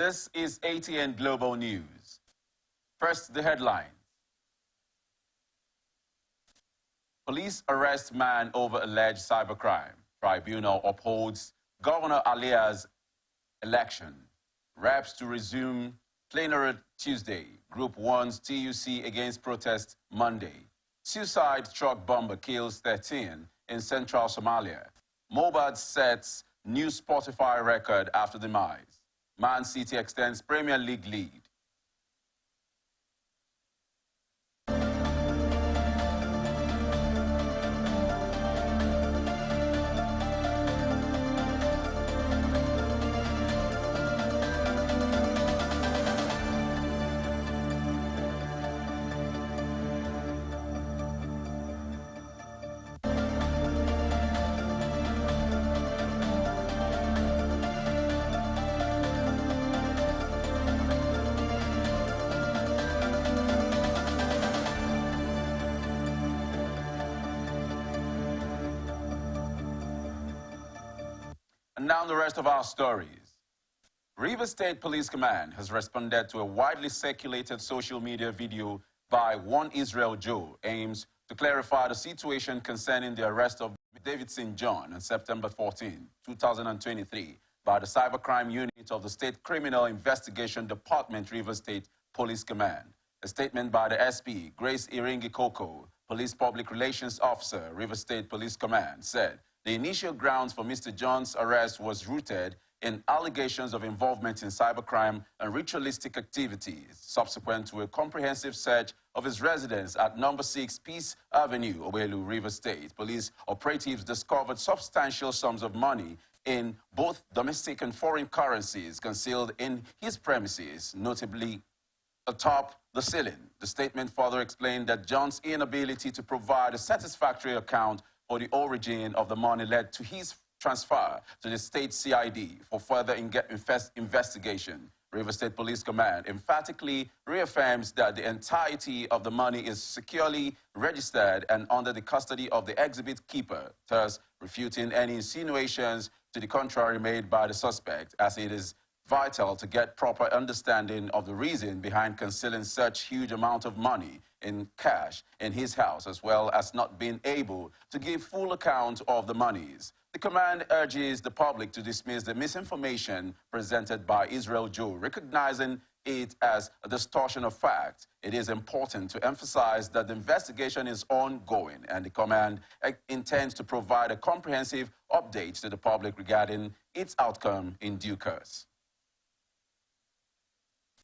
This is ATN Global News. First, the headlines. Police arrest man over alleged cybercrime. Tribunal upholds Governor Alia's election. Reps to resume plenary Tuesday. Group 1's TUC against protest Monday. Suicide truck bomber kills 13 in central Somalia. Mobad sets new Spotify record after demise. Man City extends Premier League lead. And now the rest of our stories. Rivers State Police Command has responded to a widely circulated social media video by One Israel Joe aims to clarify the situation concerning the arrest of Davidson John on September 14, 2023 by the Cybercrime Unit of the State Criminal Investigation Department, Rivers State Police Command. A statement by the SP, Grace Iringi Koko, Police Public Relations Officer, Rivers State Police Command, said the initial grounds for Mr. John's arrest was rooted in allegations of involvement in cybercrime and ritualistic activities, subsequent to a comprehensive search of his residence at number 6 Peace Avenue, Obelu, Rivers State. Police operatives discovered substantial sums of money in both domestic and foreign currencies concealed in his premises, notably atop the ceiling. The statement further explained that John's inability to provide a satisfactory account for the origin of the money led to his transfer to the state CID for further investigation. Rivers State Police Command emphatically reaffirms that the entirety of the money is securely registered and under the custody of the exhibit keeper, thus refuting any insinuations to the contrary made by the suspect, as it is vital to get proper understanding of the reason behind concealing such huge amount of money in cash in his house, as well as not being able to give full account of the monies. The command urges the public to dismiss the misinformation presented by Israel Joe, recognizing it as a distortion of fact. It is important to emphasize that the investigation is ongoing and the command intends to provide a comprehensive update to the public regarding its outcome in due course.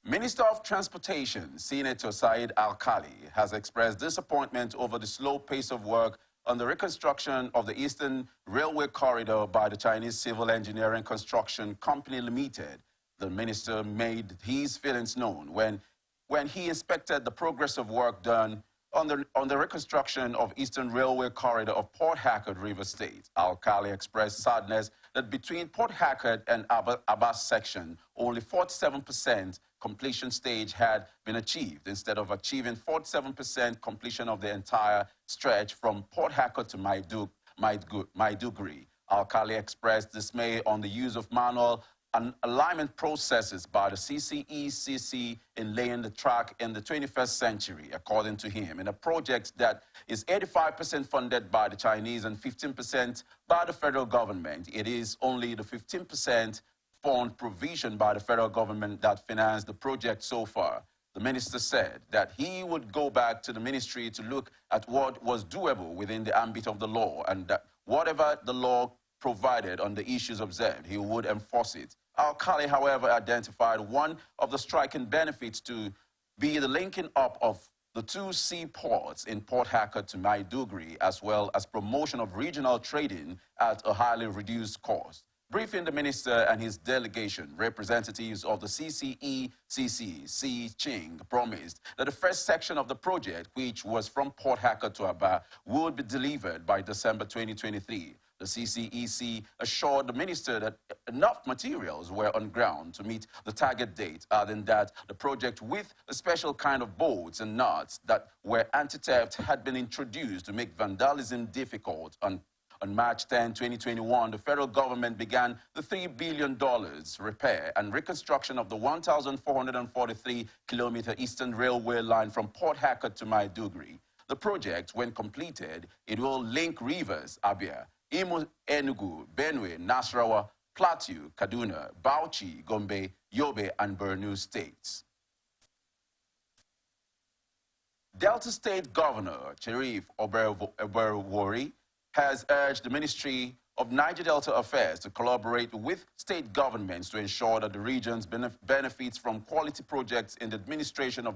Minister of Transportation, Senator Said Al-Khali, has expressed disappointment over the slow pace of work on the reconstruction of the Eastern Railway Corridor by the Chinese Civil Engineering Construction Company Limited. The minister made his feelings known when he inspected the progress of work done on the reconstruction of Eastern Railway Corridor of Port Harcourt, Rivers State. Al-Khali expressed sadness that between Port Harcourt and Abbas section, only 47% completion stage had been achieved, instead of achieving 47% completion of the entire stretch from Port Harcourt to Maiduguri. Al-Khali expressed dismay on the use of manual and alignment processes by the CCECC in laying the track in the 21st century, according to him, in a project that is 85% funded by the Chinese and 15% by the federal government. It is only the 15% fund provision by the federal government that financed the project so far. The minister said that he would go back to the ministry to look at what was doable within the ambit of the law, and that whatever the law provided on the issues observed, he would enforce it. Al-Khali, however, identified one of the striking benefits to be the linking up of the two seaports in Port Harcourt to Maiduguri, as well as promotion of regional trading at a highly reduced cost. Briefing the minister and his delegation, representatives of the CCECC, C. Ching, promised that the first section of the project, which was from Port Harcourt to Aba, would be delivered by December 2023. The CCEC assured the minister that enough materials were on ground to meet the target date, adding that the project with a special kind of bolts and nuts that were anti-theft had been introduced to make vandalism difficult On March 10, 2021, the federal government began the $3 billion repair and reconstruction of the 1,443-kilometer Eastern Railway line from Port Harcourt to Maiduguri. The project, when completed, it will link rivers Abia, Imo, Enugu, Benue, Nasarawa, Plateau, Kaduna, Bauchi, Gombe, Yobe, and Borno states. Delta State Governor Cherif Oberwori has urged the Ministry of Niger Delta Affairs to collaborate with state governments to ensure that the region benefits from quality projects in the administration of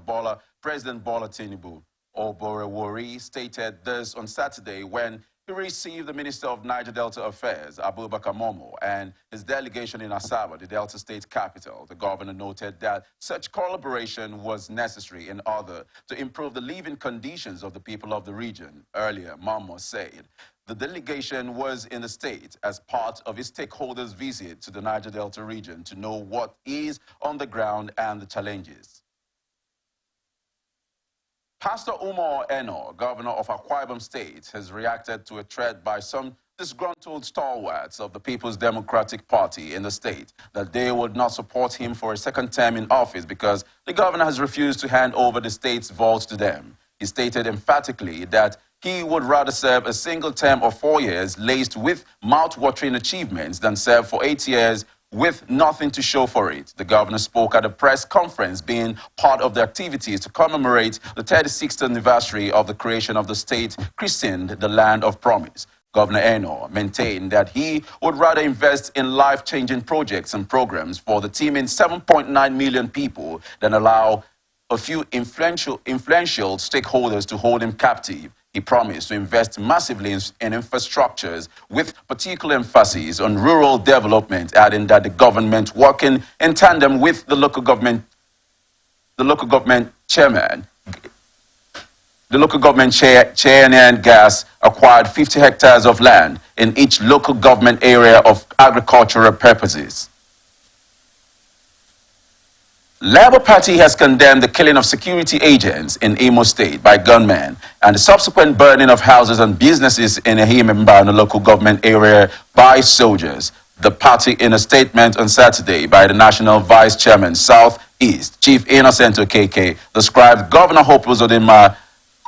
President Bola Tinubu. Oberwori stated this on Saturday when he received the Minister of Niger Delta Affairs, Abubakar Momo, and his delegation in Asaba, the Delta State capital. The governor noted that such collaboration was necessary in order to improve the living conditions of the people of the region. Earlier, Momo said the delegation was in the state as part of his stakeholders' visit to the Niger Delta region to know what is on the ground and the challenges. Pastor Umar Eno, governor of Akwa Ibom State, has reacted to a threat by some disgruntled stalwarts of the People's Democratic Party in the state that they would not support him for a second term in office because the governor has refused to hand over the state's vault to them. He stated emphatically that he would rather serve a single term of 4 years laced with mouth-watering achievements than serve for 8 years with nothing to show for it. The governor spoke at a press conference being part of the activities to commemorate the 36th anniversary of the creation of the state christened the Land of Promise. Governor Eno maintained that he would rather invest in life-changing projects and programs for the teeming 7.9 million people than allow a few influential stakeholders to hold him captive. He promised to invest massively in infrastructures with particular emphasis on rural development, adding that the government working in tandem with the local government chairman, chairman Gas acquired 50 hectares of land in each local government area of agricultural purposes. Labour Party has condemned the killing of security agents in Imo State by gunmen and the subsequent burning of houses and businesses in Ehimba in the local government area by soldiers. The party, in a statement on Saturday by the National Vice Chairman, Southeast, Chief Innocent Okeke, described Governor Hope Uzodinma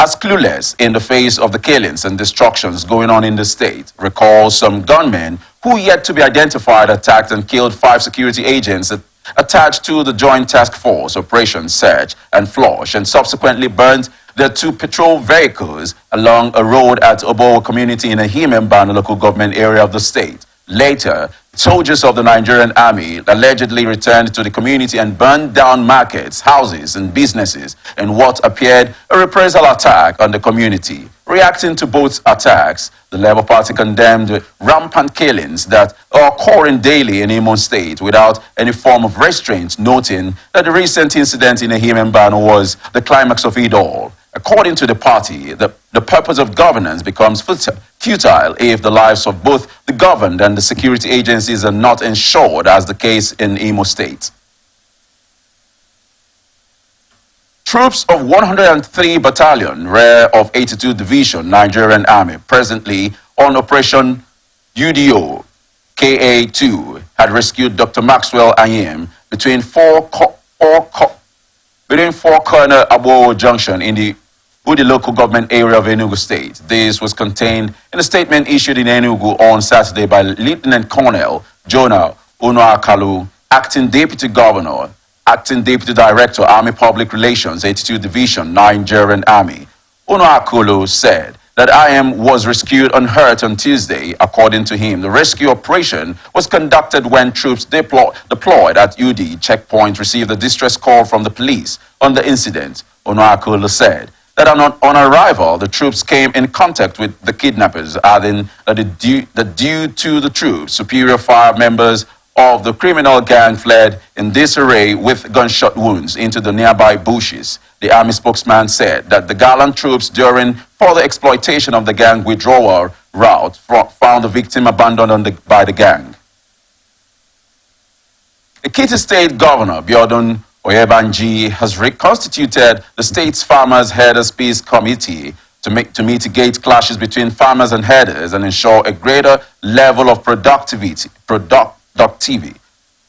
as clueless in the face of the killings and destructions going on in the state. Recalls some gunmen who yet to be identified attacked and killed 5 security agents attached to the Joint Task Force Operation Search and Flush and subsequently burned their 2 patrol vehicles along a road at Obowo community in Ehimba, the local government area of the state. Later, soldiers of the Nigerian army allegedly returned to the community and burned down markets, houses, and businesses in what appeared a reprisal attack on the community. Reacting to both attacks, the Labour Party condemned rampant killings that are occurring daily in Imo State without any form of restraint, noting that the recent incident in Ehimba was the climax of it all. According to the party, the purpose of governance becomes futile if the lives of both the governed and the security agencies are not ensured, as the case in Imo State. Troops of 103 Battalion, Rear of 82 Division, Nigerian Army, presently on Operation UDO KA2, had rescued Dr. Maxwell Ayim between four Corner Abo Junction in the Udi local government area of Enugu State. This was contained in a statement issued in Enugu on Saturday by Lieutenant Colonel Jonah Unoakalu, Acting Deputy Governor, Acting Deputy Director, Army Public Relations, 82 Division, Nigerian Army. Unoakalu said that Ayim was rescued unhurt on Tuesday. According to him, the rescue operation was conducted when troops deployed at UD checkpoint received a distress call from the police on the incident. Unoakalu said that on arrival, the troops came in contact with the kidnappers, adding that due to the troops, superior fire members of the criminal gang fled in disarray with gunshot wounds into the nearby bushes. The army spokesman said that the gallant troops, during further exploitation of the gang withdrawal route, found the victim abandoned by the gang. Ekiti State Governor Biodun Oyebanji has reconstituted the state's Farmers Herders Peace Committee to mitigate clashes between farmers and herders and ensure a greater level of productivity.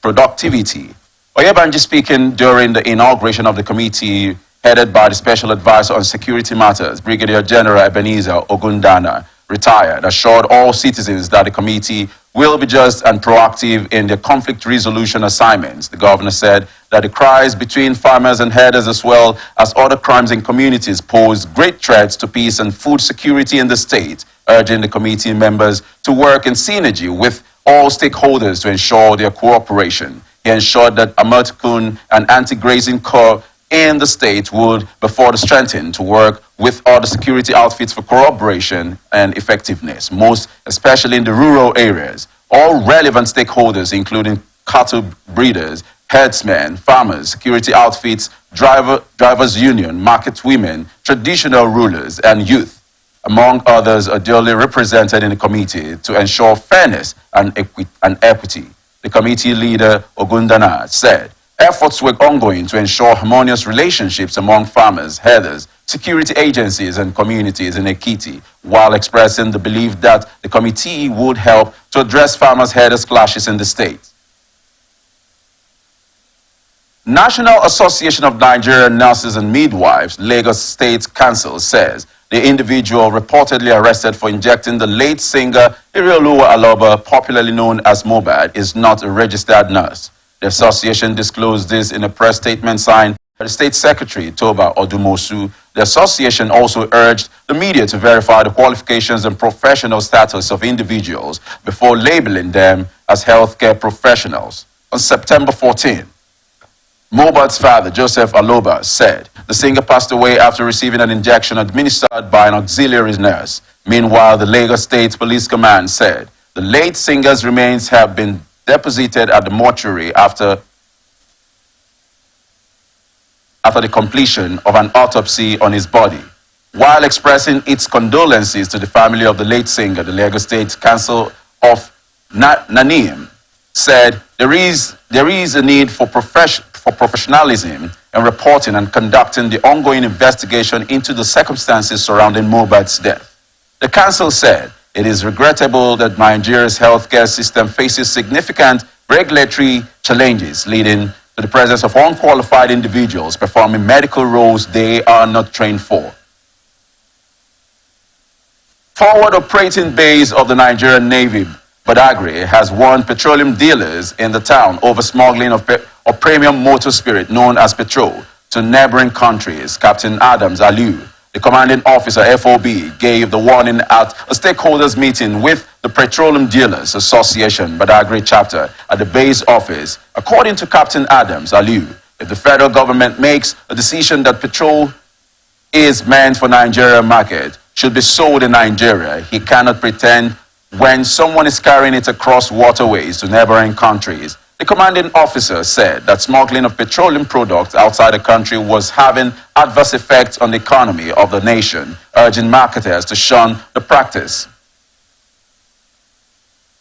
Oyebanji speaking during the inauguration of the committee headed by the Special Advisor on Security Matters, Brigadier General Ebenezer Ogundana, retired, assured all citizens that the committee will be just and proactive in their conflict resolution assignments. The governor said that the cries between farmers and herders as well as other crimes in communities pose great threats to peace and food security in the state, urging the committee members to work in synergy with all stakeholders to ensure their cooperation. He ensured that Amatukun and anti-grazing corps in the state would be further strengthened to work with other security outfits for corroboration and effectiveness, most especially in the rural areas. All relevant stakeholders, including cattle breeders, herdsmen, farmers, security outfits, drivers union, market women, traditional rulers, and youth, among others, are duly represented in the committee to ensure fairness and equity. The committee leader, Ogundana, said efforts were ongoing to ensure harmonious relationships among farmers, herders, security agencies, and communities in Ekiti, while expressing the belief that the committee would help to address farmers-herders clashes in the state. National Association of Nigerian Nurses and Midwives, Lagos State Council, says the individual reportedly arrested for injecting the late singer Irioluwa Aloba, popularly known as Mohbad, is not a registered nurse. The association disclosed this in a press statement signed by the State Secretary, Toba Odumosu. The association also urged the media to verify the qualifications and professional status of individuals before labeling them as healthcare professionals. On September 14, Mohbad's father, Joseph Aloba, said the singer passed away after receiving an injection administered by an auxiliary nurse. Meanwhile, the Lagos State Police Command said the late singer's remains have been deposited at the mortuary after the completion of an autopsy on his body. While expressing its condolences to the family of the late singer, the Lagos State Council of Nanim said there is a need for professionalism in reporting and conducting the ongoing investigation into the circumstances surrounding Mohbad's death. The council said it is regrettable that Nigeria's healthcare system faces significant regulatory challenges, leading to the presence of unqualified individuals performing medical roles they are not trained for. Forward operating base of the Nigerian Navy, Badagry, has warned petroleum dealers in the town over smuggling of premium motor spirit known as petrol to neighboring countries. Captain Adams Aliu, the commanding officer, FOB, gave the warning at a stakeholders meeting with the Petroleum Dealers Association, Badagry chapter, at the base office. According to Captain Adams Aliu, if the federal government makes a decision that petrol is meant for Nigeria market, should be sold in Nigeria, he cannot pretend when someone is carrying it across waterways to neighboring countries. The commanding officer said that smuggling of petroleum products outside the country was having adverse effects on the economy of the nation, urging marketers to shun the practice.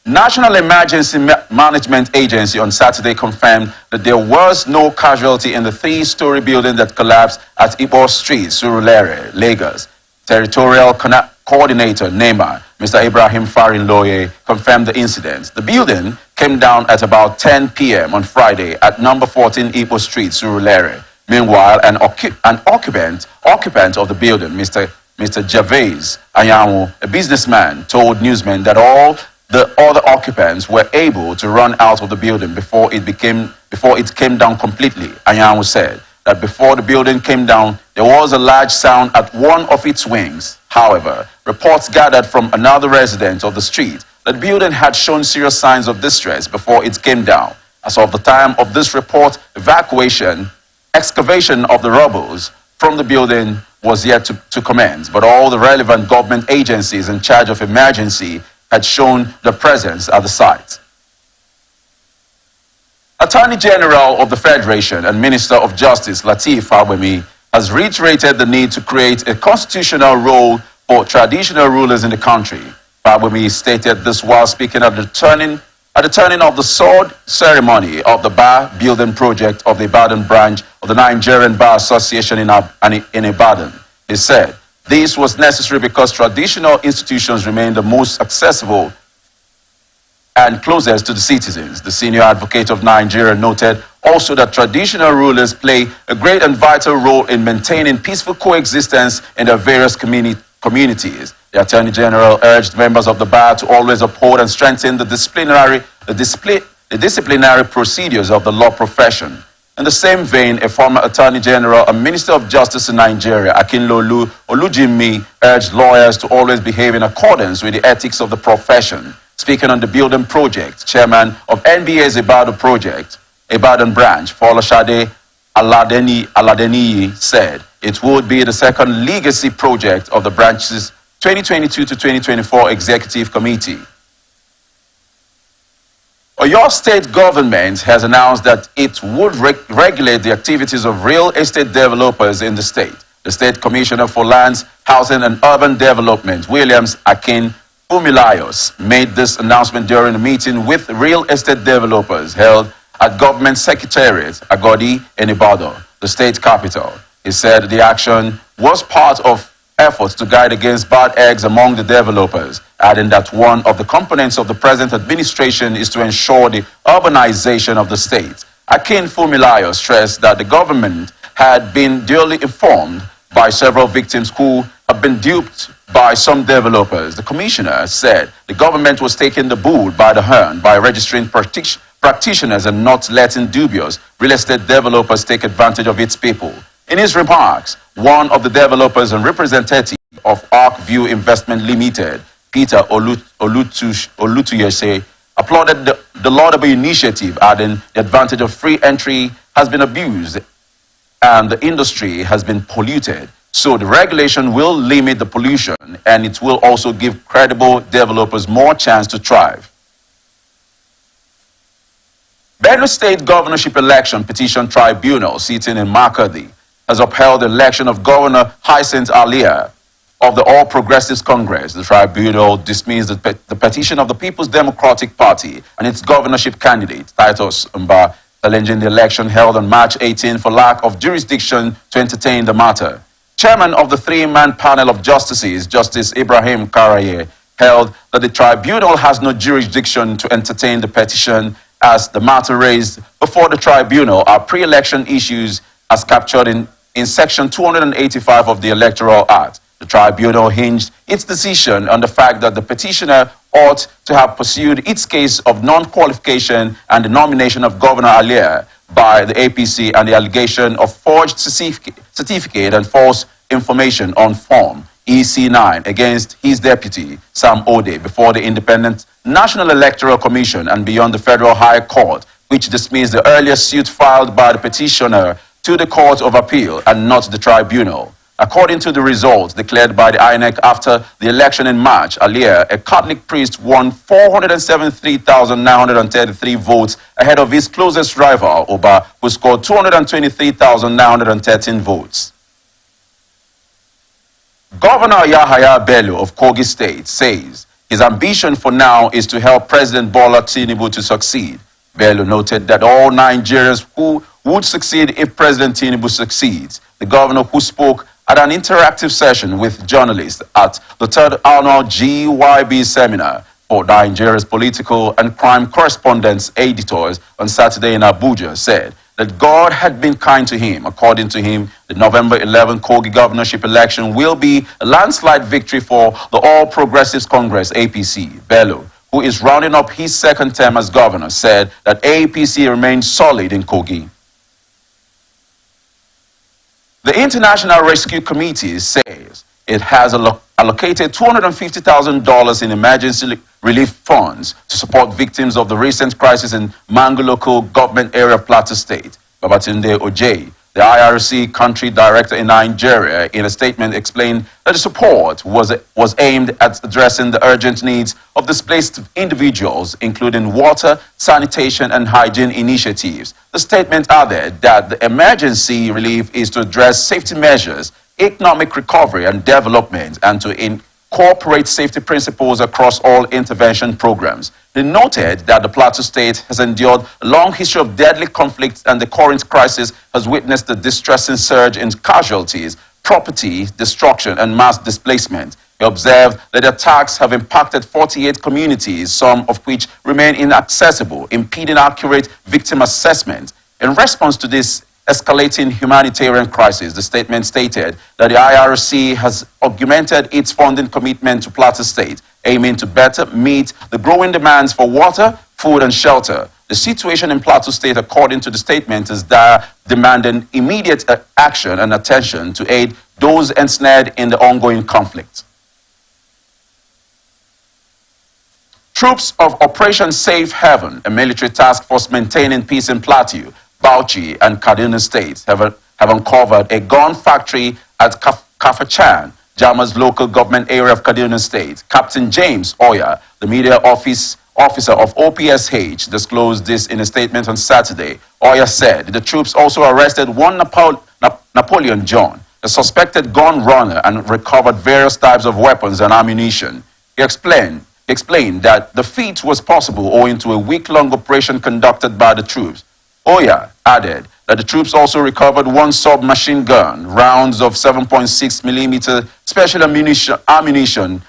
National Emergency Management Agency on Saturday confirmed that there was no casualty in the three-story building that collapsed at Ibo Street, Surulere, Lagos. Territorial Coordinator NEMA, Mr. Ibrahim Farinloye, confirmed the incident. The building came down at about 10 p.m. on Friday at number 14 Ipo Street, Surulere. Meanwhile, an occupant of the building, Mr. Javez Ayamu, a businessman, told newsmen that all the other occupants were able to run out of the building before it came down completely. Ayamu said that before the building came down, there was a large sound at one of its wings. However, reports gathered from another resident of the street that the building had shown serious signs of distress before it came down. As of the time of this report, excavation of the rubble from the building was yet to commence, but all the relevant government agencies in charge of emergency had shown their presence at the site. Attorney General of the Federation and Minister of Justice Lateef Fagbemi has reiterated the need to create a constitutional role for traditional rulers in the country. Fagbemi stated this while speaking at the turning of the sword ceremony of the bar building project of the Ibadan branch of the Nigerian Bar Association in Ibadan. He said This was necessary because traditional institutions remain the most accessible and closest to the citizens. The senior advocate of Nigeria noted also that traditional rulers play a great and vital role in maintaining peaceful coexistence in their various communities. The Attorney General urged members of the bar to always uphold and strengthen the disciplinary procedures of the law profession. In the same vein, a former Attorney General and Minister of Justice in Nigeria, Akinlolu Olujimi, urged lawyers to always behave in accordance with the ethics of the profession. Speaking on the building project, Chairman of NBA's Ibadan project, Ibadan branch, Folashade Aladeniyi, said it would be the second legacy project of the branch's 2022 to 2024 Executive Committee. Your state government has announced that it would regulate the activities of real estate developers in the state. The State Commissioner for Lands, Housing and Urban Development, Williams Akin Fumilayos, made this announcement during a meeting with real estate developers held at Government Secretariat, Agodi, in Ibadan, the state capital. He said the action was part of efforts to guide against bad eggs among the developers, adding that one of the components of the present administration is to ensure the urbanization of the state. Akin Fumilayo stressed that the government had been duly informed by several victims who have been duped by some developers. The commissioner said the government was taking the bull by the horn by registering practitioners and not letting dubious real estate developers take advantage of its people. In his remarks, one of the developers and representative of Arc View Investment Limited, Peter Olutuyese, applauded the laudable initiative, adding the advantage of free entry has been abused and the industry has been polluted. So the regulation will limit the pollution and it will also give credible developers more chance to thrive. Benue State Governorship Election Petition Tribunal sitting in Makurdi has upheld the election of Governor Hyacinth Alia of the All Progressives Congress. The tribunal dismissed the petition of the People's Democratic Party and its governorship candidate, Titus Mba, challenging the election held on March 18 for lack of jurisdiction to entertain the matter. Chairman of the three-man panel of justices, Justice Ibrahim Karaye, held that the tribunal has no jurisdiction to entertain the petition as the matter raised before the tribunal are pre-election issues as captured in Section 285 of the Electoral Act. The tribunal hinged its decision on the fact that the petitioner ought to have pursued its case of non-qualification and the nomination of Governor Alia by the APC and the allegation of forged certificate and false information on Form EC9 against his deputy, Sam Ode, before the Independent National Electoral Commission and beyond the Federal High Court, which dismissed the earlier suit filed by the petitioner to the Court of Appeal and not the tribunal. According to the results declared by the INEC after the election in March, Alia, a Catholic priest, won 473,933 votes ahead of his closest rival, Oba, who scored 223,913 votes. Governor Yahaya Bello of Kogi State says his ambition for now is to help President Bola Tinubu to succeed. Bello noted that all Nigerians who would succeed if President Tinubu succeeds. The governor, who spoke at an interactive session with journalists at the third annual GYB seminar for Nigeria's political and crime correspondents editors on Saturday in Abuja, said that God had been kind to him. According to him, the November 11 Kogi governorship election will be a landslide victory for the All Progressives Congress, APC. Bello, who is rounding up his second term as governor, said that APC remains solid in Kogi. The International Rescue Committee says it has allocated $250,000 in emergency relief funds to support victims of the recent crisis in Mangu local government area of Plateau State. Babatunde Ojei, the IRC country director in Nigeria, in a statement explained that the support was aimed at addressing the urgent needs of displaced individuals, including water, sanitation, and hygiene initiatives. The statement added that the emergency relief is to address safety measures, economic recovery and development, and to incorporate safety principles across all intervention programs. They noted that the Plateau State has endured a long history of deadly conflicts and the current crisis has witnessed a distressing surge in casualties, property destruction, and mass displacement. He observed that the attacks have impacted 48 communities, some of which remain inaccessible, impeding accurate victim assessment. In response to this escalating humanitarian crisis, the statement stated that the IRC has augmented its funding commitment to Plateau State, aiming to better meet the growing demands for water, food, and shelter. The situation in Plateau State, according to the statement, is dire, demanding immediate action and attention to aid those ensnared in the ongoing conflict. Troops of Operation Safe Haven, a military task force maintaining peace in Plateau, Bauchi, and Kaduna states, have uncovered a gun factory at Kafachan, Jama's local government area of Kaduna State. Captain James Oya, the media officer of OPSH, disclosed this in a statement on Saturday. Oya said the troops also arrested one Napoleon John, a suspected gun runner, and recovered various types of weapons and ammunition. He explained that the feat was possible owing to a week-long operation conducted by the troops. Oya added that the troops also recovered one submachine gun, rounds of 7.6 millimeter special ammunition,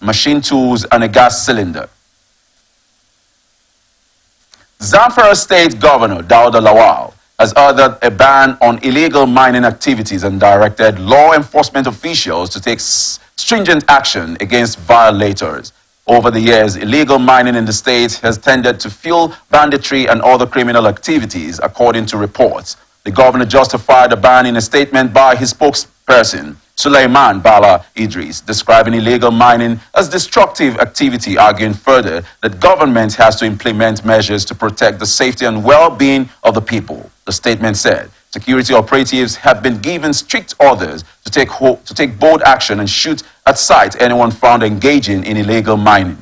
machine tools, and a gas cylinder. Zamfara State Governor Dauda Lawal has ordered a ban on illegal mining activities and directed law enforcement officials to take stringent action against violators. Over the years, illegal mining in the state has tended to fuel banditry and other criminal activities, according to reports. The governor justified the ban in a statement by his spokesperson, Sulaiman Bala Idris, describing illegal mining as destructive activity, arguing further that government has to implement measures to protect the safety and well-being of the people. The statement said security operatives have been given strict orders to take bold action and shoot at sight anyone found engaging in illegal mining.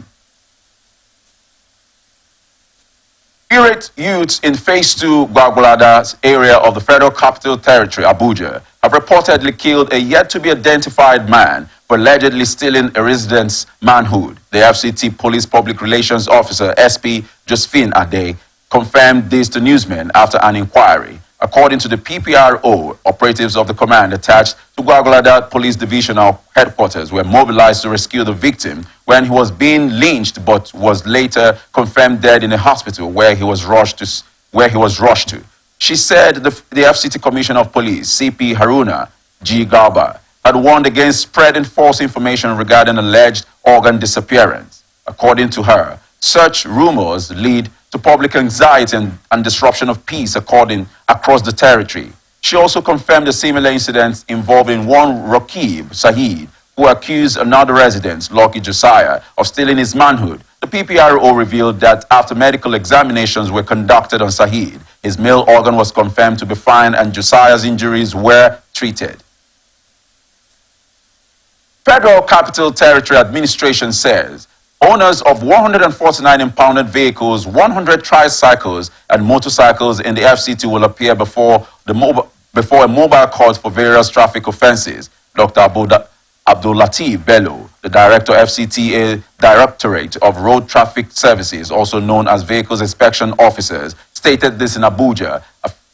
Irate youths in Phase 2 Gwagwalada's area of the Federal Capital Territory, Abuja, have reportedly killed a yet-to-be-identified man for allegedly stealing a resident's manhood. The FCT Police Public Relations Officer, SP Josephine Ade, confirmed this to newsmen after an inquiry. According to the PPRO, operatives of the command attached to Gwagwalada Police Divisional Headquarters were mobilized to rescue the victim when he was being lynched, but was later confirmed dead in a hospital where he was rushed to. She said the FCT Commissioner of Police, CP Haruna G. Garba, had warned against spreading false information regarding alleged organ disappearance. According to her, such rumors lead to public anxiety and disruption of peace across the territory. She also confirmed a similar incident involving one Rakib Saeed, who accused another resident, Lucky Josiah, of stealing his manhood. The PPRO revealed that after medical examinations were conducted on Saeed, his male organ was confirmed to be fine and Josiah's injuries were treated. Federal Capital Territory Administration says owners of 149 impounded vehicles, 100 tricycles, and motorcycles in the FCT will appear before a mobile court for various traffic offenses. Dr. Abdul Latif Bello, the Director FCTA Directorate of Road Traffic Services, also known as Vehicles Inspection Officers, stated this in Abuja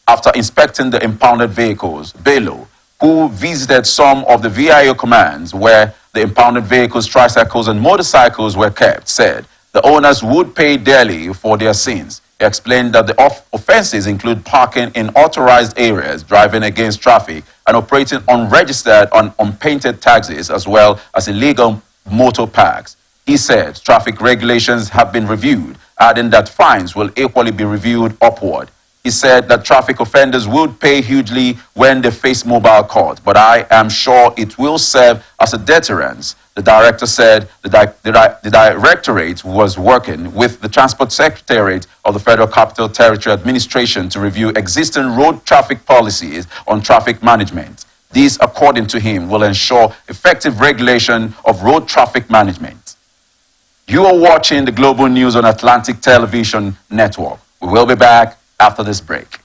after inspecting the impounded vehicles. Bello, who visited some of the VIO commands where the impounded vehicles, tricycles, and motorcycles were kept, said the owners would pay dearly for their sins. He explained that the offenses include parking in authorized areas, driving against traffic, and operating unregistered and unpainted taxis, as well as illegal motor parks. He said traffic regulations have been reviewed, adding that fines will equally be reviewed upward. He said that traffic offenders would pay hugely when they face mobile court, but I am sure it will serve as a deterrent. The director said the directorate was working with the Transport Secretariat of the Federal Capital Territory Administration to review existing road traffic policies on traffic management. This, according to him, will ensure effective regulation of road traffic management. You are watching the Global News on Atlantic Television Network. We will be back after this break.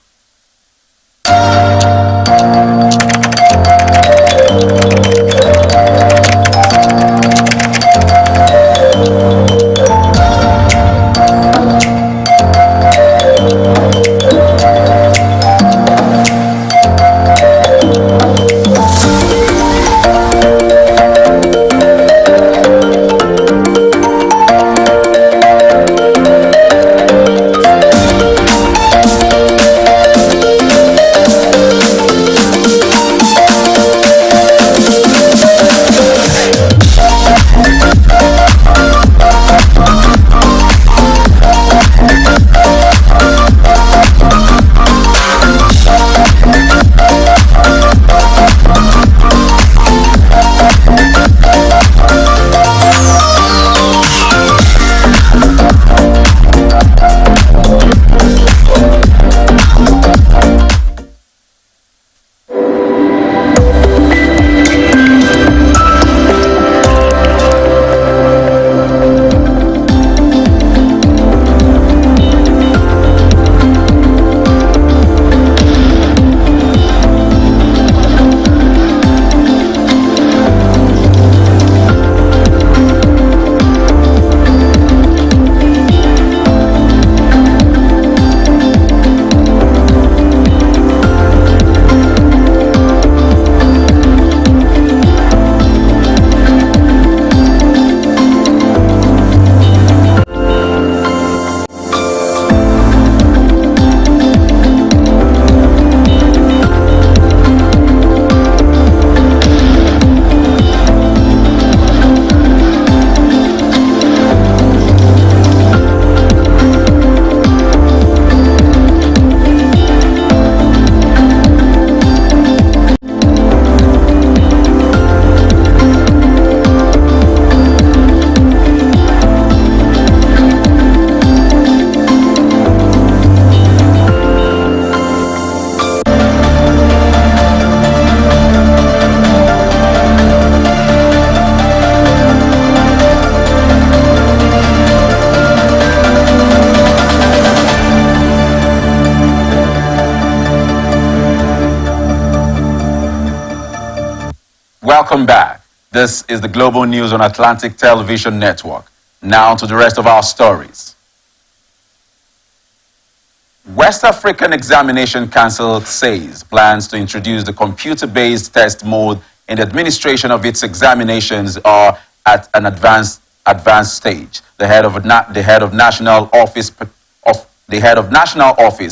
Welcome back. This is the Global News on Atlantic Television Network. Now to the rest of our stories. West African Examination Council says plans to introduce the computer-based test mode in the administration of its examinations are at an advanced stage. The head of National Office,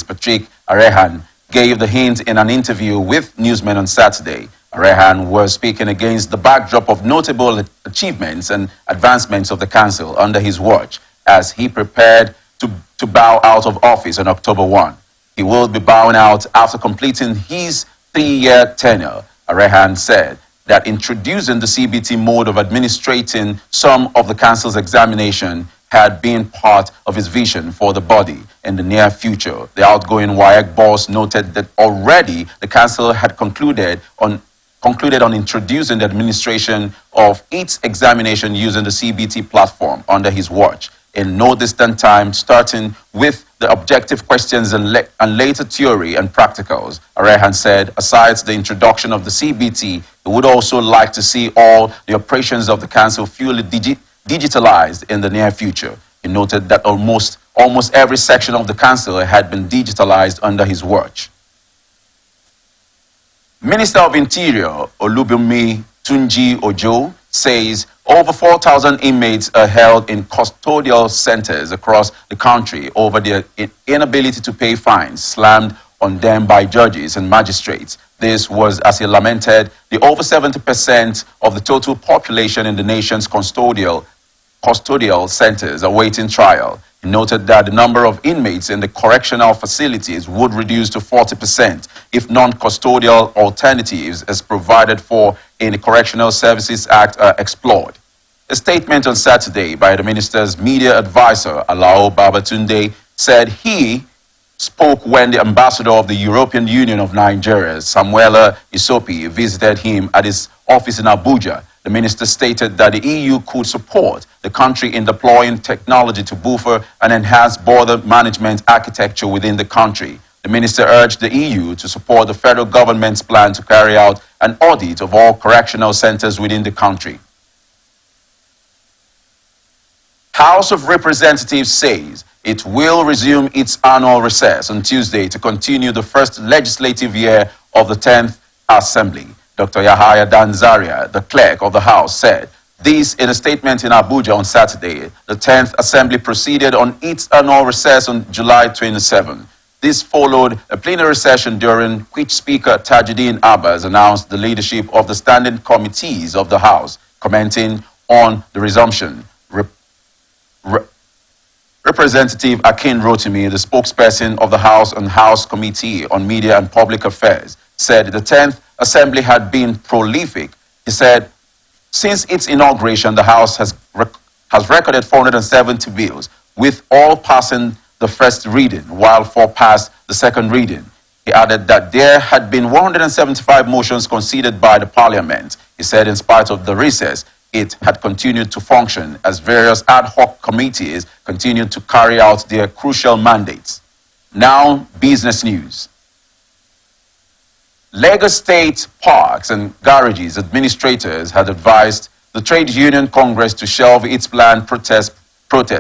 Patrick Arehan, gave the hint in an interview with newsmen on Saturday. Arehan was speaking against the backdrop of notable achievements and advancements of the council under his watch as he prepared to bow out of office on October 1. He will be bowing out after completing his 3-year tenure. Arehan said that introducing the CBT mode of administrating some of the council's examination had been part of his vision for the body in the near future. The outgoing WAEC boss noted that already the council had concluded on introducing the administration of its examination using the CBT platform under his watch in no distant time, starting with the objective questions and later theory and practicals. Arehan said, aside the introduction of the CBT, he would also like to see all the operations of the council fully digitalized in the near future. He noted that almost every section of the council had been digitalized under his watch. Minister of Interior Olubunmi Tunji Ojo says over 4,000 inmates are held in custodial centers across the country over their inability to pay fines slammed on them by judges and magistrates. This was as he lamented the over 70% of the total population in the nation's custodial centers awaiting trial. He noted that the number of inmates in the correctional facilities would reduce to 40% if non-custodial alternatives as provided for in the Correctional Services Act are explored. A statement on Saturday by the minister's media advisor, Alao Babatunde, said he spoke when the ambassador of the European Union of Nigeria, Samuela Isopi, visited him at his office in Abuja. The minister stated that the EU could support the country in deploying technology to buffer and enhance border management architecture within the country. The minister urged the EU to support the federal government's plan to carry out an audit of all correctional centers within the country. House of Representatives says it will resume its annual recess on Tuesday to continue the first legislative year of the 10th Assembly. Dr. Yahaya Danzaria, the clerk of the House, said this in a statement in Abuja on Saturday. The 10th Assembly proceeded on its annual recess on July 27. This followed a plenary session during which Speaker Tajuddin Abbas announced the leadership of the standing committees of the House, commenting on the resumption. Representative Akin Rotimi, the spokesperson of the House and House Committee on Media and Public Affairs, said the 10th Assembly had been prolific. He said, since its inauguration, the House has recorded 470 bills, with all passing the first reading, while 4 passed the second reading. He added that there had been 175 motions conceded by the Parliament. He said in spite of the recess, it had continued to function as various ad hoc committees continued to carry out their crucial mandates. Now, business news. Lagos State Parks and Garages administrators had advised the Trade Union Congress to shelve its planned protest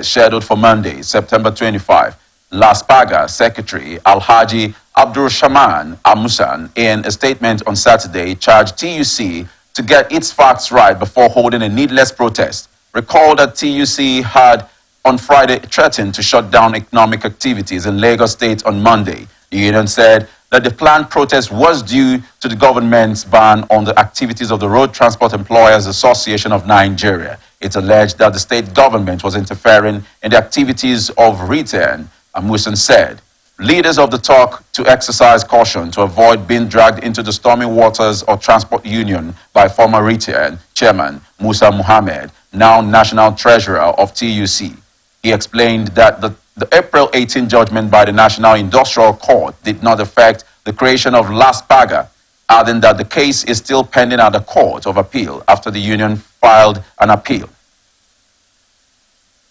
scheduled for Monday, September 25. Las Paga Secretary Alhaji Abdul Shaman Amusan, in a statement on Saturday, charged TUC to get its facts right before holding a needless protest. Recall that TUC had on Friday threatened to shut down economic activities in Lagos State on Monday. The union said that the planned protest was due to the government's ban on the activities of the Road Transport Employers Association of Nigeria. It alleged that the state government was interfering in the activities of retail. Amusan said leaders of the talk to exercise caution to avoid being dragged into the stormy waters of transport union by former retail chairman Musa Muhammad, now national treasurer of TUC. He explained that the April 18 judgment by the National Industrial Court did not affect the creation of Las Paga, adding that the case is still pending at the Court of Appeal after the union filed an appeal.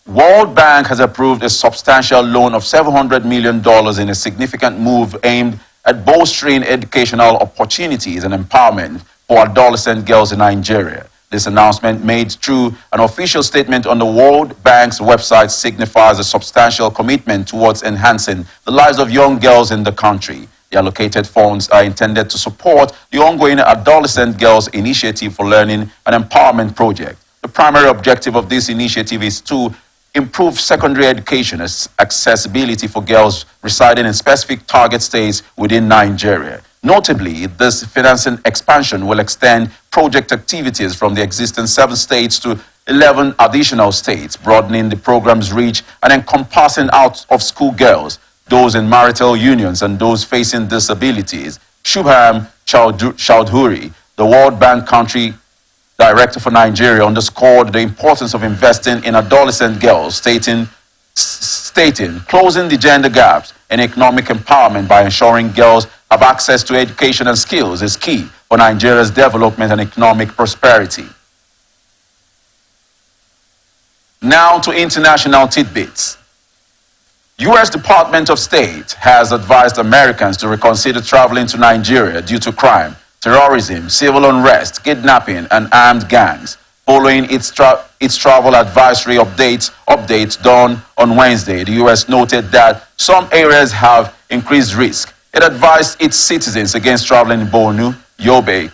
World Bank has approved a substantial loan of $700 million in a significant move aimed at bolstering educational opportunities and empowerment for adolescent girls in Nigeria. This announcement, made through an official statement on the World Bank's website, signifies a substantial commitment towards enhancing the lives of young girls in the country. The allocated funds are intended to support the ongoing Adolescent Girls Initiative for Learning and Empowerment project. The primary objective of this initiative is to improve secondary education accessibility for girls residing in specific target states within Nigeria. Notably, this financing expansion will extend project activities from the existing 7 states to 11 additional states, broadening the program's reach and encompassing out-of-school girls, those in marital unions, and those facing disabilities. Shubham Chowdhury, the World Bank Country Director for Nigeria, underscored the importance of investing in adolescent girls, stating closing the gender gaps in economic empowerment by ensuring girls have access to education and skills is key for Nigeria's development and economic prosperity. Now to international tidbits. U.S. Department of State has advised Americans to reconsider traveling to Nigeria due to crime, terrorism, civil unrest, kidnapping, and armed gangs. Following its travel advisory updates done on Wednesday, the U.S. noted that some areas have increased risk. It advised its citizens against traveling in Borno, Yobe,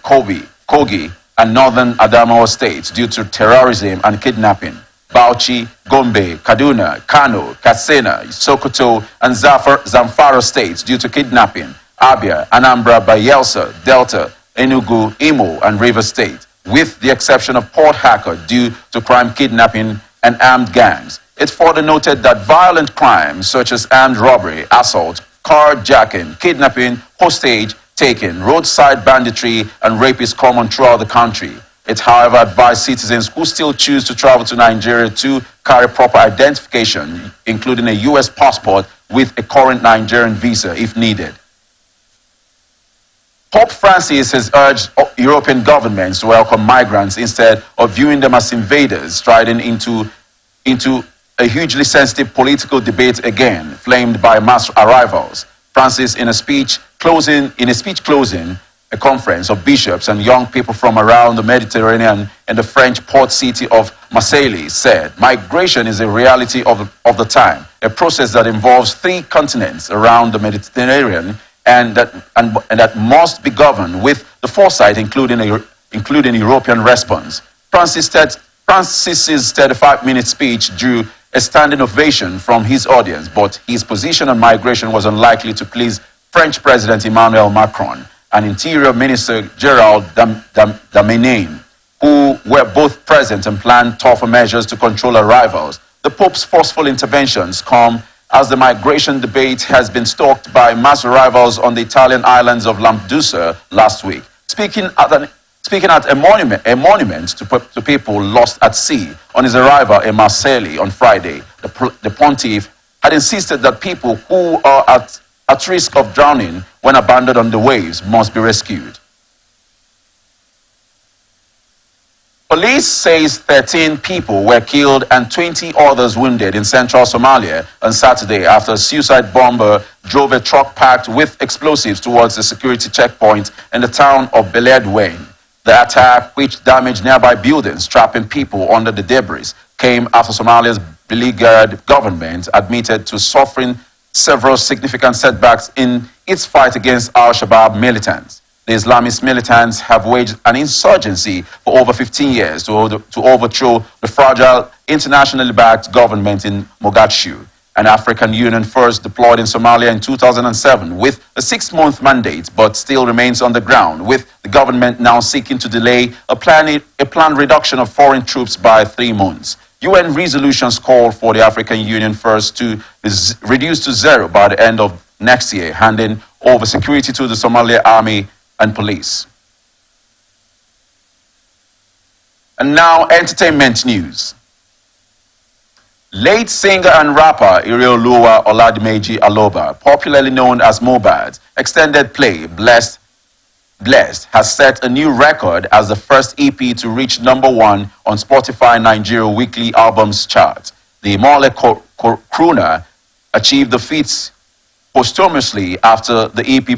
Kogi, and northern Adamawa states due to terrorism and kidnapping. Bauchi, Gombe, Kaduna, Kano, Katsina, Sokoto, and Zamfara states due to kidnapping. Abia, Anambra, Bayelsa, Delta, Enugu, Imo, and Rivers State, with the exception of Port Harcourt due to crime, kidnapping, and armed gangs. It further noted that violent crimes such as armed robbery, assault, carjacking, kidnapping, hostage taking, roadside banditry, and rape is common throughout the country. It, however, advised citizens who still choose to travel to Nigeria to carry proper identification, including a U.S. passport with a current Nigerian visa if needed. Pope Francis has urged European governments to welcome migrants instead of viewing them as invaders, striding into a hugely sensitive political debate again, flamed by mass arrivals. Francis, in a speech closing a conference of bishops and young people from around the Mediterranean and the French port city of Marseille, said, "Migration is a reality of the time, a process that involves 3 continents around the Mediterranean and that must be governed with the foresight, including European response." Francis's 35-minute speech drew a standing ovation from his audience, but his position on migration was unlikely to please French President Emmanuel Macron and Interior Minister Gerald Darmanin, who were both present and planned tougher measures to control arrivals. The Pope's forceful interventions come as the migration debate has been stoked by mass arrivals on the Italian islands of Lampedusa last week. Speaking at a monument to people lost at sea on his arrival in Marseille on Friday, the pontiff had insisted that people who are at risk of drowning when abandoned on the waves must be rescued. Police says 13 people were killed and 20 others wounded in central Somalia on Saturday after a suicide bomber drove a truck packed with explosives towards a security checkpoint in the town of Beledweyne. The attack, which damaged nearby buildings, trapping people under the debris, came after Somalia's beleaguered government admitted to suffering several significant setbacks in its fight against Al-Shabaab militants. The Islamist militants have waged an insurgency for over 15 years to overthrow the fragile, internationally backed government in Mogadishu. An African Union force deployed in Somalia in 2007 with a 6-month mandate, but still remains on the ground, with the government now seeking to delay a planned reduction of foreign troops by 3 months. UN resolutions call for the African Union force to reduce to 0 by the end of next year, handing over security to the Somalia army and police. And now, entertainment news. Late singer and rapper Irioluwa Oladimeji Aloba, popularly known as Mohbad's extended play Blessed, has set a new record as the first EP to reach #1 on Spotify Nigeria Weekly Albums chart. The Mole crooner achieved the feat posthumously after the EP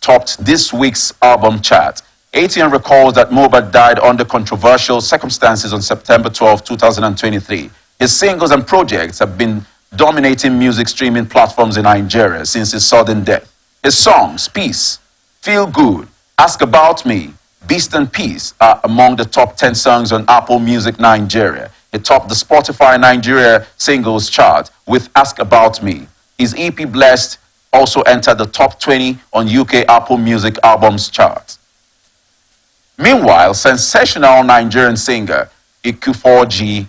topped this week's album chart. ATN recalls that Mohbad died under controversial circumstances on September 12, 2023. His singles and projects have been dominating music streaming platforms in Nigeria since his sudden death. His songs, Peace, Feel Good, Ask About Me, Beast and Peace are among the top 10 songs on Apple Music Nigeria. He topped the Spotify Nigeria singles chart with Ask About Me. His EP Blessed also entered the top 20 on UK Apple Music albums chart. Meanwhile, sensational Nigerian singer Ikufoji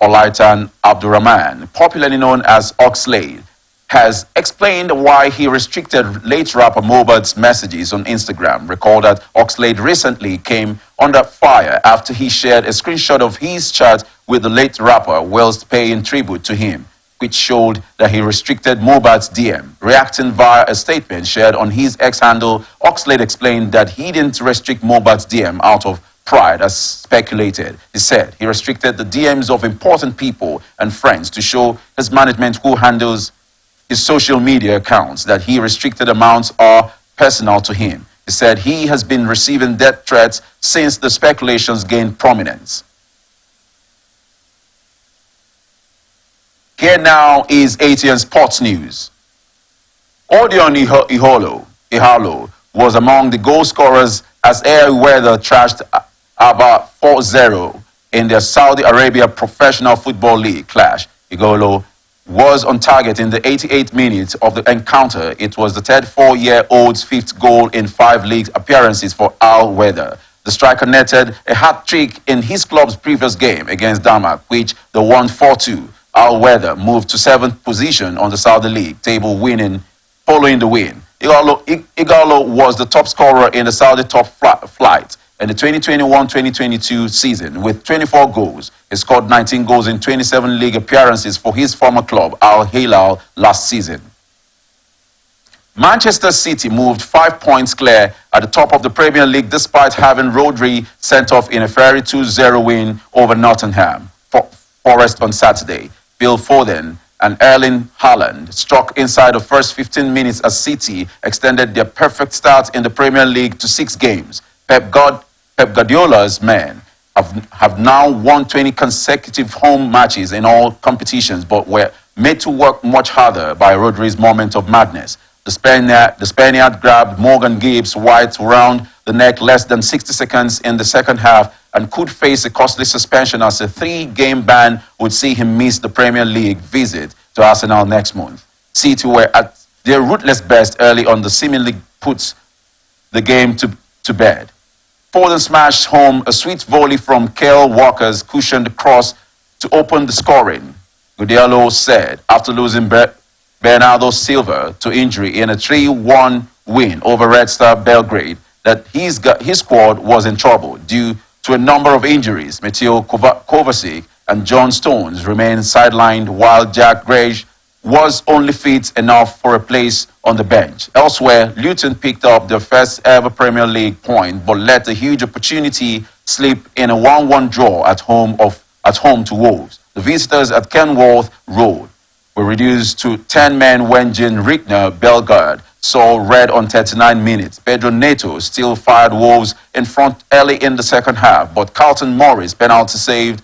Olaitan Abdurrahman, popularly known as Oxlade, has explained why he restricted late rapper Mohbad's messages on Instagram. Recall that Oxlade recently came under fire after he shared a screenshot of his chat with the late rapper whilst paying tribute to him, which showed that he restricted Mohbad's DM. Reacting via a statement shared on his X handle, Oxlade explained that he didn't restrict Mohbad's DM out of pride, as speculated. He said he restricted the DMs of important people and friends to show his management who handles his social media accounts that he restricted amounts are personal to him. He said he has been receiving death threats since the speculations gained prominence. Here now is ATN Sports News. Odion Ihalo was among the goal scorers as Air Weather trashed about 4-0 in their Saudi Arabia Professional Football League clash. Ihalo was on target in the 88th minute of the encounter. It was the 34-year-old's fifth goal in 5 league appearances for Al Weather. The striker netted a hat-trick in his club's previous game against Denmark, which they won 4-2. Al Weather moved to 7th position on the Saudi League table, following the win. Igalo was the top scorer in the Saudi top flight in the 2021-2022 season with 24 goals. He scored 19 goals in 27 league appearances for his former club, Al Hilal, last season. Manchester City moved 5 points clear at the top of the Premier League despite having Rodri sent off in a fairy 2-0 win over Nottingham Forest on Saturday. Phil Foden and Erling Haaland struck inside the first 15 minutes as City extended their perfect start in the Premier League to 6 games. Pep Guardiola's men have now won 20 consecutive home matches in all competitions, but were made to work much harder by Rodri's moment of madness. The Spaniard grabbed Morgan Gibbs White around the neck less than 60 seconds in the second half and could face a costly suspension as a 3-game ban would see him miss the Premier League visit to Arsenal next month. City were at their ruthless best early on, the seemingly puts the game to bed. Foden smashed home a sweet volley from Kyle Walker's cushioned cross to open the scoring. Guardiola said after losing Bernardo Silva to injury in a 3-1 win over Red Star Belgrade that his squad was in trouble due to a number of injuries. Mateo Kovacic and John Stones remained sidelined while Jack Grealish was only fit enough for a place on the bench. Elsewhere, Luton picked up their first ever Premier League point but let a huge opportunity slip in a 1-1 draw at home to Wolves. The visitors at Kenworth Road were reduced to 10 men when Jean Rickner Bellegarde saw red on 39 minutes. Pedro Neto still fired Wolves in front early in the second half, but Carlton Morris penalty saved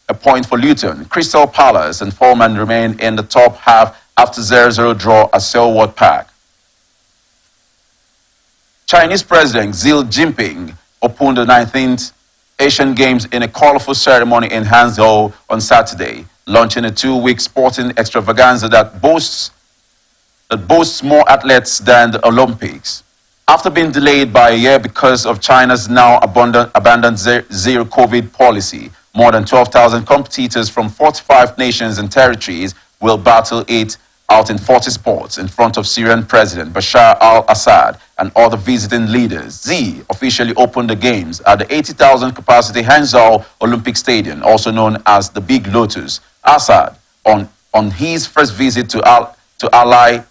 a point for Luton. Crystal Palace and Foreman remained in the top half after 0-0 draw at Selwood Park. Chinese President Xi Jinping opened the 19th Asian Games in a colorful ceremony in Hangzhou on Saturday, launching a 2-week sporting extravaganza that boasts more athletes than the Olympics. After being delayed by a year because of China's now abandoned zero-COVID policy, more than 12,000 competitors from 45 nations and territories will battle it out in 40 sports in front of Syrian President Bashar al-Assad and other visiting leaders. Xi officially opened the Games at the 80,000 capacity Hangzhou Olympic Stadium, also known as the Big Lotus. Assad, on his first visit to ally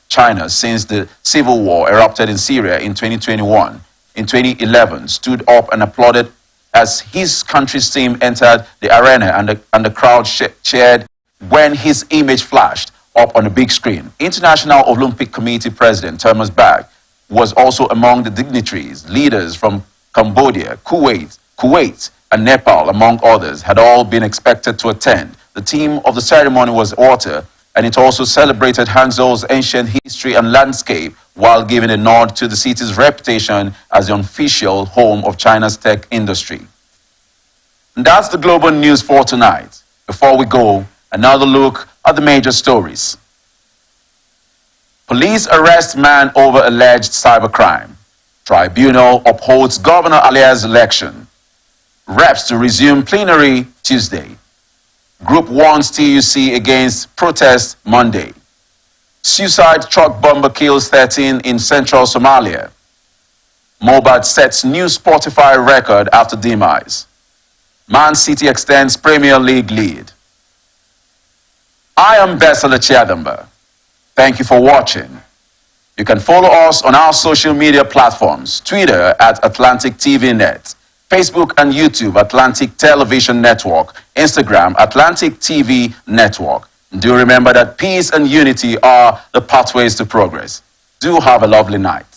China since the civil war erupted in Syria in 2021. In 2011, stood up and applauded as his country's team entered the arena and the crowd cheered when his image flashed up on a big screen. International Olympic Committee President Thomas Bach was also among the dignitaries. Leaders from Cambodia, Kuwait, and Nepal, among others, had all been expected to attend. The theme of the ceremony was water, and it also celebrated Hangzhou's ancient history and landscape while giving a nod to the city's reputation as the unofficial home of China's tech industry. And that's the global news for tonight. Before we go, another look at the major stories. Police arrest man over alleged cybercrime. Tribunal upholds Governor Alia's election. Reps to resume plenary Tuesday. Group warns TUC against protest Monday. Suicide truck bomber kills 13 in central Somalia. Mobat sets new Spotify record after demise. Man City extends Premier League lead. I am Besala Chiadamba. Thank you for watching. You can follow us on our social media platforms, Twitter at Atlantic TV Net, Facebook and YouTube Atlantic Television Network, Instagram Atlantic TV Network. Do remember that peace and unity are the pathways to progress. Do have a lovely night.